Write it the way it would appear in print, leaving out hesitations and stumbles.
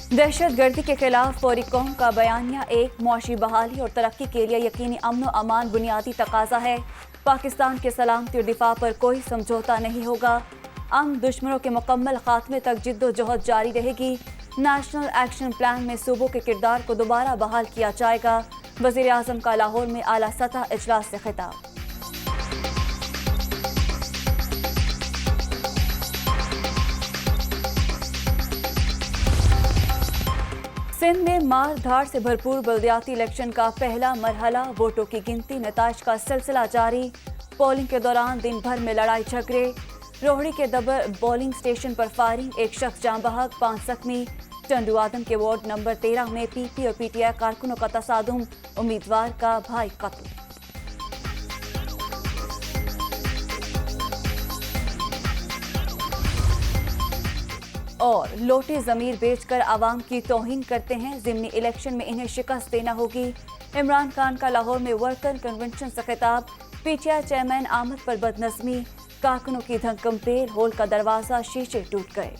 दहशतगर्दी के खिलाफ फौरी कौम का बयानिया एक मुआशी बहाली और तरक्की के लिए यकीनी अमन व अमान बुनियादी तकाजा है। पाकिस्तान के सलामती और दिफा पर कोई समझौता नहीं होगा। दुश्मनों के मुकम्मल खात्मे तक जिद्दोजहद जारी रहेगी। नेशनल एक्शन प्लान में सूबों के किरदार को दोबारा बहाल किया जाएगा। वज़ीर आज़म का लाहौर में आला सतह इजलास से खिताब। सिंध में मार धाड़ से भरपूर बल्दियाती इलेक्शन का पहला मरहला, वोटों की गिनती नताइज का सिलसिला जारी। पोलिंग के दौरान दिन भर में लड़ाई झगड़े। रोहड़ी के दबर पोलिंग स्टेशन पर फायरिंग, एक शख्स जाँ बहक, 5 जख्मी। टंडू आदम के वार्ड नंबर 13 में पीपी और पीटीआई कारकुनों का तसादुम, उम्मीदवार का भाई कत्ल। और लोटे ज़मीर बेचकर आवाम की तौहीन करते हैं, ज़िमनी इलेक्शन में इन्हें शिकस्त देना होगी। इमरान खान का लाहौर में वर्कर कन्वेंशन से खिताब। पीटीआई चेयरमैन आमद पर बदनज़मी, कारकुनों की धक्कम पेल, हॉल का दरवाज़ा शीशे टूट गए।